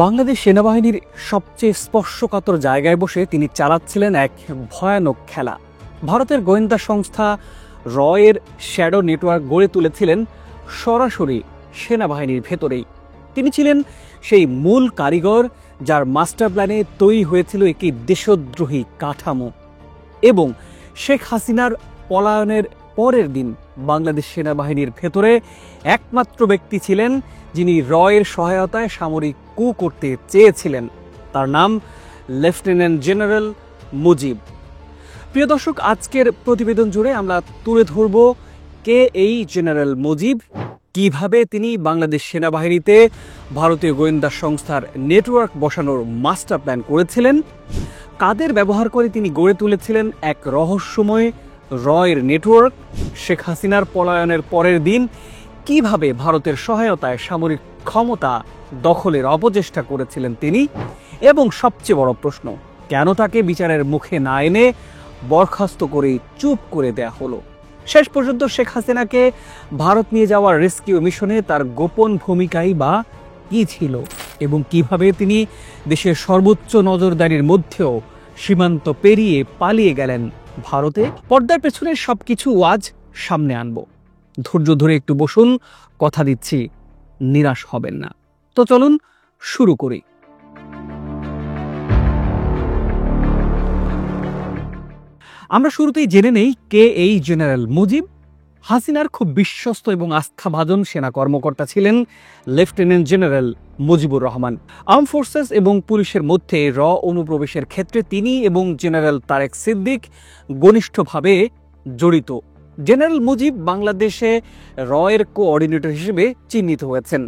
বাংলাদেশ সেনাবাহিনীর সবচেয়ে স্পর্শকাতর জায়গায় বসে তিনি চালাচ্ছিলেন এক ভয়ানক খেলা। ভারতের গোয়েন্দা সংস্থা রয়ের শ্যাডো নেটওয়ার্ক গড়ে তুলেছিলেন সরাসরি সেনাবাহিনীর ভেতরেই। তিনি ছিলেন সেই মূল কারিগর যার মাস্টার প্ল্যানে তৈরি হয়েছিল একটি দেশদ্রোহী কাঠামো। এবং শেখ হাসিনার পলায়নের পরের দিন বাংলাদেশ সেনাবাহিনীর ভেতরে একমাত্র ব্যক্তি ছিলেন যিনি রয়ের সহায়তায় সামরিক কু করতে চেয়েছিলেন। তার নাম লেফটেন্যান্ট জেনারেল মুজিব। প্রিয় দর্শক, আজকের প্রতিবেদন জুড়ে আমরা তুলে ধরব কে এই জেনারেল মুজিব, কিভাবে তিনি বাংলাদেশ সেনাবাহিনীতে ভারতীয় গোয়েন্দা সংস্থার নেটওয়ার্ক বসানোর মাস্টার প্ল্যান করেছিলেন, কাদের ব্যবহার করে তিনি গড়ে তুলেছিলেন এক রহস্যময় রয়ের নেটওয়ার্ক, শেখ হাসিনার পলায়নের পরের দিন কিভাবে ভারতের সহায়তায় সামরিক ক্ষমতা দখলের অপচেষ্টা করেছিলেন তিনি, এবং সবচেয়ে বড় প্রশ্ন, কেন তাকে বিচারের মুখে না এনে বরখাস্ত করে চুপ করে দেয়া হলো। শেষ পর্যন্ত শেখ হাসিনাকে ভারত নিয়ে যাওয়ার রেস্কিউ মিশনে তার গোপন ভূমিকাই বা কি ছিল, এবং কিভাবে তিনি দেশের সর্বোচ্চ নজরদারির মধ্যেও সীমান্ত পেরিয়ে পালিয়ে গেলেন ভারতে। পর্দার পেছনের সবকিছু আজ সামনে আনব। ধৈর্য ধরে একটু বসুন, কথা দিচ্ছি নিরাশ হবেন না। তো চলুন শুরু করি। আমরা শুরুতেই জেনে নেই কে এই জেনারেল মুজিব। হাসিনার খুব বিশ্বস্ত এবং আস্থাভাজন সেনা কর্মকর্তা ছিলেন lieutenant general Mujibur Rahman. Arm forces এবং পুলিশের মধ্যে অনুপ্রবেশের ক্ষেত্রে তিনি এবং জেনারেল তারেক সিদ্দিক ঘনিষ্ঠভাবে জড়িত। জেনারেল মুজিব বাংলাদেশে রয়ের কোঅর্ডিনেটর হিসেবে চিহ্নিত হয়েছেন।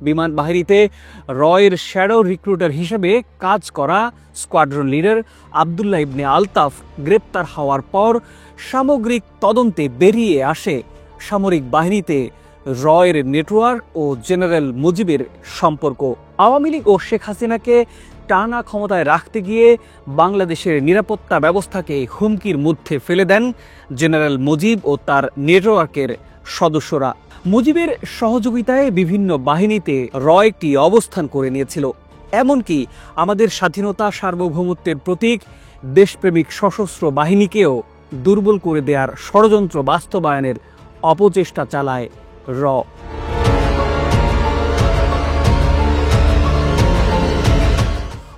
বিমান বাহিনীতে রয়ের শ্যাডো রিক্রুটার হিসেবে কাজ করা স্কোয়াড্রন লিডার আবদুল্লাহ ইবনে আলতাফ গ্রেপ্তার হওয়ার পর সামগ্রিক তদন্তে বেরিয়ে আসে সামরিক বাহিনীতে রয়ের নেটওয়ার্ক ও জেনারেল মুজিবের সম্পর্ক। আওয়ামী লীগ ও শেখ হাসিনাকে টানা ক্ষমতায় রাখতে গিয়ে বাংলাদেশের নিরাপত্তা ব্যবস্থাকে হুমকির মধ্যে ফেলে দেন জেনারেল মুজিব ও তার নেটওয়ার্কের সদস্যরা। মুজিবের সহযোগিতায় বিভিন্ন বাহিনীতে রয়টি অবস্থান করে নিয়েছিল। এমনকি আমাদের স্বাধীনতা সার্বভৌমত্বের প্রতীক দেশপ্রেমিক সশস্ত্র বাহিনীকেও দুর্বল করে দেওয়ার ষড়যন্ত্র বাস্তবায়নের অপচেষ্টা চালায় র।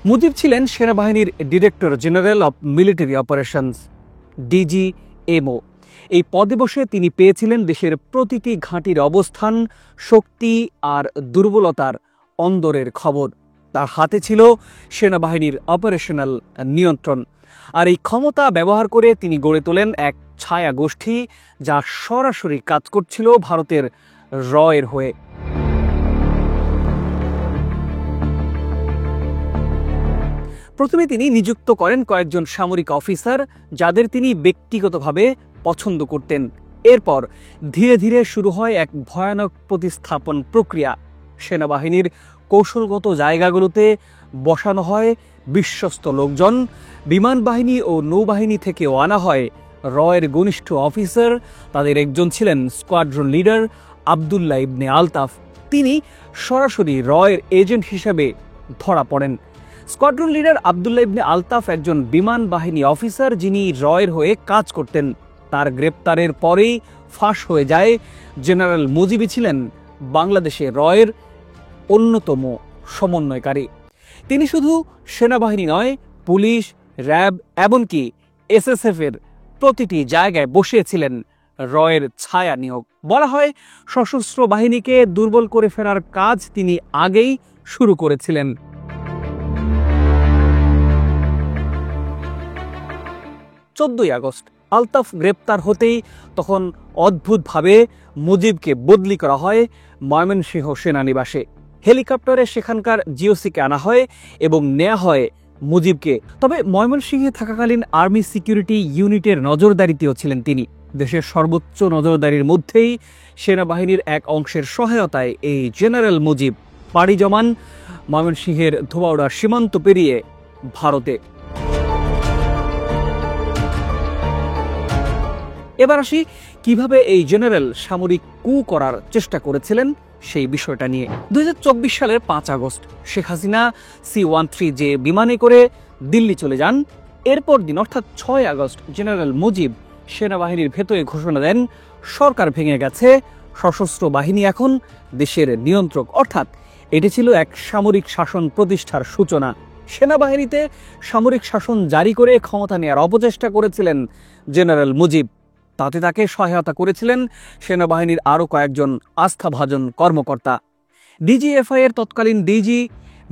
মুজিব ছিলেন সেনাবাহিনীর director general of military operations, DGMO. এই পদে বসে তিনি পেয়েছিলেন দেশের প্রতিটি ঘাঁটির অবস্থান, শক্তি আর দুর্বলতার অন্দরের খবর। তার হাতে ছিল সেনাবাহিনীর অপারেশনাল নিয়ন্ত্রণ। আর এই ক্ষমতা ব্যবহার করে তিনি গড়ে তোলেন এক ছায়া গোষ্ঠী যা সরাসরি কাজ করছিল ভারতের রয়ের হয়ে। প্রথমে তিনি নিযুক্ত করেন কয়েকজন সামরিক অফিসার যাদের তিনি ব্যক্তিগতভাবে পছন্দ করতেন। এরপর ধীরে ধীরে শুরু হয় এক ভয়ানক প্রতিস্থাপন প্রক্রিয়া। সেনাবাহিনীর কৌশলগত জায়গাগুলোতে বসানো হয় বিশ্বস্ত লোকজন, বিমান বাহিনী ও নৌবাহিনী থেকেও আনা হয় রয়ের ঘনিষ্ঠ অফিসার। তাদের একজন ছিলেন স্কোয়াড্রন লিডার আবদুল্লাহ ইবনে আলতাফ। তিনি সরাসরি রয়ের এজেন্ট হিসেবে ধরা পড়েন। স্কোয়াড্রন লিডার আবদুল্লাহ ইবনে আলতাফ একজন বিমান বাহিনী অফিসার যিনি রয়ের হয়ে কাজ করতেন। তার গ্রেপ্তারের পরেই ফাঁস হয়ে যায় জেনারেল মুজিবই ছিলেন বাংলাদেশে রয়ের অন্যতম সমন্বয়কারী। তিনি শুধু সেনাবাহিনী নয়, পুলিশ, র্যাব এমনকি এসএসএফ এর প্রতিটি জায়গায় বসিয়েছিলেন রয়ের ছায়া নিয়োগ। বলা হয় সশস্ত্র বাহিনীকে দুর্বল করে ফেলার কাজ তিনি আগেই শুরু করেছিলেন। 14 আগস্ট আলতাফ গ্রেপ্তার হতেই তখন অদ্ভুতভাবে মুজিবকে বদলি করা হয় ময়মনসিংহ সেনানিবাসে। হেলিকপ্টারে সেখানকার জিওসিকে আনা হয় এবং নেওয়া হয় মুজিবকে। তবে ময়মনসিংহে থাকাকালীন আর্মি সিকিউরিটি ইউনিটের নজরদারিতেও ছিলেন তিনি। দেশের সর্বোচ্চ নজরদারির মধ্যেই সেনাবাহিনীর এক অংশের সহায়তায় এই জেনারেল মুজিব পাড়ি জমান ময়মনসিংহের ধোবাউড়া সীমান্ত পেরিয়ে ভারতে। এবার আসি কিভাবে এই জেনারেল সামরিক কু করার চেষ্টা করেছিলেন সেই বিষয়টা নিয়ে। 2024 সালের 5 আগস্ট শেখ হাসিনা C-13 যে বিমানে করে দিল্লি চলে যান, এরপর দিন অর্থাৎ 6 আগস্ট জেনারেল মুজিব সেনাবাহিনীর ভেতরে ঘোষণা দেন সরকার ভেঙে গেছে, সশস্ত্র বাহিনী এখন দেশের নিয়ন্ত্রক। অর্থাৎ এটি ছিল এক সামরিক শাসন প্রতিষ্ঠার সূচনা। সেনাবাহিনীতে সামরিক শাসন জারি করে ক্ষমতা নেওয়ার অপচেষ্টা করেছিলেন জেনারেল মুজিব। তাতে তাকে সহায়তা করেছিলেন সেনাবাহিনীর আরও কয়েকজন আস্থাভাজন কর্মকর্তা। ডিজিএফআই এর তৎকালীন ডিজি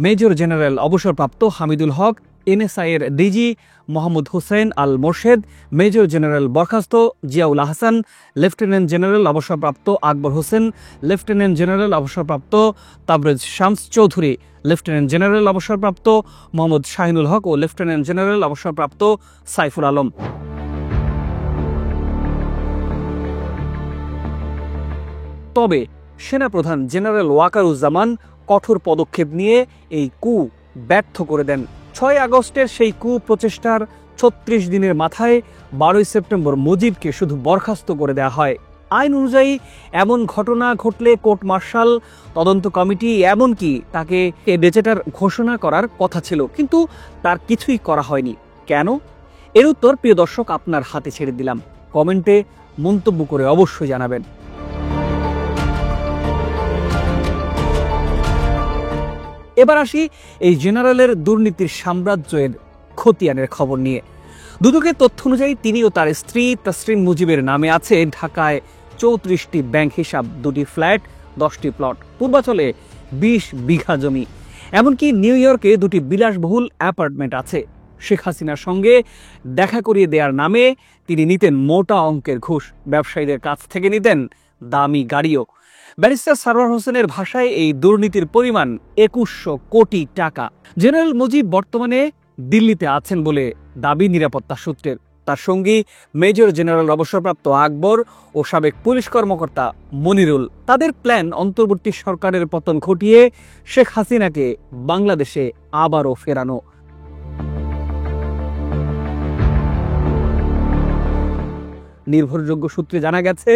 মেজর জেনারেল অবসরপ্রাপ্ত হামিদুল হক, এনএসআই এর ডিজি মোহাম্মদ হোসেন আল মোর্শেদ, মেজর জেনারেল বরখাস্ত জিয়াউল আহসান, লেফটেন্যান্ট জেনারেল অবসরপ্রাপ্ত আকবর হোসেন, লেফটেন্যান্ট জেনারেল অবসরপ্রাপ্ত তাবরেজ শামস চৌধুরী, লেফটেন্যান্ট জেনারেল অবসরপ্রাপ্ত মোহাম্মদ শাহিনুল হক ও লেফটেন্যান্ট জেনারেল অবসরপ্রাপ্ত সাইফুল আলম। তবে সেনাপ্রধান জেনারেল ওয়াকারুজ্জামান কঠোর পদক্ষেপ নিয়ে এই কু ব্যর্থ করে দেন। 6 আগস্টের সেই কু প্রচেষ্টার 36 দিনের মাথায় 12 সেপ্টেম্বর মুজিবকে শুধু বরখাস্ত করে দেওয়া হয়। আইন অনুযায়ী এমন ঘটনা ঘটলে কোর্ট মার্শাল, তদন্ত কমিটি, এমনকি তাকে ডেজেটার ঘোষণা করার কথা ছিল, কিন্তু তার কিছুই করা হয়নি। কেন? এর উত্তর প্রিয় দর্শক আপনার হাতে ছেড়ে দিলাম। কমেন্টে মন্তব্য করে অবশ্যই জানাবেন। এবার আসি এই জেনারেলের দুর্নীতির সাম্রাজ্যের খতিয়ানের খবর নিয়ে। দুদকের তথ্য অনুযায়ী তিনি ও তার স্ত্রী তাসরিন মুজিবের নামে আছে ঢাকায় 34টি ব্যাংক হিসাব, 2টি ফ্ল্যাট, 10টি প্লট, পূর্বাচলে 20 বিঘা জমি, এমনকি নিউ ইয়র্কে 2টি বিলাসবহুল অ্যাপার্টমেন্ট আছে। শেখ হাসিনার সঙ্গে দেখা করিয়ে দেওয়ার নামে তিনি নিতেন মোটা অঙ্কের ঘুষ, ব্যবসায়ীদের কাছ থেকে নিতেন দামি গাড়িও। ব্যারিস্টার সারওয়ার হোসেনের ভাষায় এই দুর্নীতির পরিমাণ 2100 কোটি টাকা। জেনারেল মুজিব বর্তমানে দিল্লিতে আছেন বলে দাবি নিরাপত্তা সূত্রের। তার সঙ্গী মেজর জেনারেল অবসরপ্রাপ্ত আকবর ও সাবেক পুলিশ কর্মকর্তা মনিরুল। তাদের প্ল্যান অন্তর্বর্তী সরকারের পতন ঘটিয়ে শেখ হাসিনাকে বাংলাদেশে আবারও ফেরানো। নির্ভরযোগ্য সূত্রে জানা গেছে,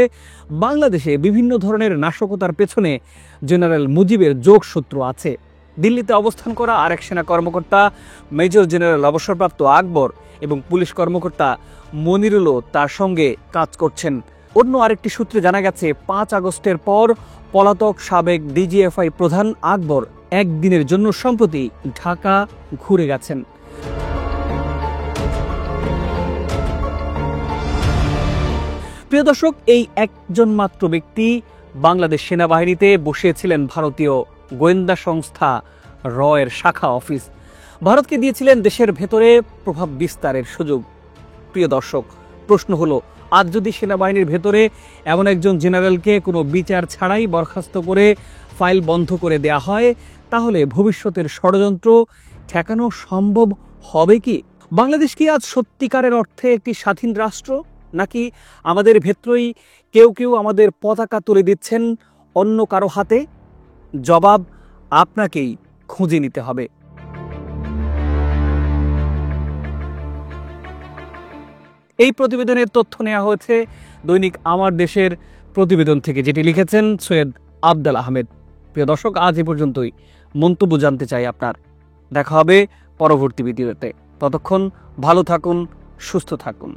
বাংলাদেশে বিভিন্ন ধরনের নাশকতার পেছনে জেনারেল মুজিবের যোগসূত্র আছে। দিল্লিতে অবস্থান করা আরেক সেনা কর্মকর্তা মেজর জেনারেল অবসরপ্রাপ্ত আকবর এবং পুলিশ কর্মকর্তা মনিরুলও তার সঙ্গে কাজ করছেন। অন্য আরেকটি সূত্রে জানা গেছে, 5 আগস্টের পর পলাতক সাবেক ডিজিএফআই প্রধান আকবর একদিনের জন্য সম্প্রতি ঢাকা ঘুরে গেছেন। প্রিয় দর্শক, এই একজন মাত্র ব্যক্তি বাংলাদেশ সেনাবাহিনীতে বসিয়েছিলেন ভারতীয় গোয়েন্দা সংস্থা রয়ের শাখা অফিস। ভারতকে দিয়েছিলেন দেশের ভেতরে প্রভাব বিস্তারের সুযোগ। প্রিয় দর্শক, প্রশ্ন হলো, আজ যদি সেনাবাহিনীর ভেতরে এমন একজন জেনারেলকে কোনো বিচার ছাড়াই বরখাস্ত করে ফাইল বন্ধ করে দেয়া হয়, তাহলে ভবিষ্যতের ষড়যন্ত্র ঠেকানো সম্ভব হবে কি? বাংলাদেশ কি আজ সত্যিকারের অর্থে একটি স্বাধীন রাষ্ট্র, নাকি আমাদের ভেতরেই কেউ কেউ আমাদের পতাকা তুলে দিচ্ছেন অন্য কারো হাতে? জবাব আপনাকেই খুঁজে নিতে হবে। এই প্রতিবেদনের তথ্য নেওয়া হয়েছে দৈনিক আমার দেশের প্রতিবেদন থেকে, যেটি লিখেছেন সৈয়দ আফদাল আহমেদ। প্রিয় দর্শক, আজ এ পর্যন্তই। মন্তব্য জানতে চাই আপনার। দেখা হবে পরবর্তী ভিডিওতে। ততক্ষণ ভালো থাকুন, সুস্থ থাকুন।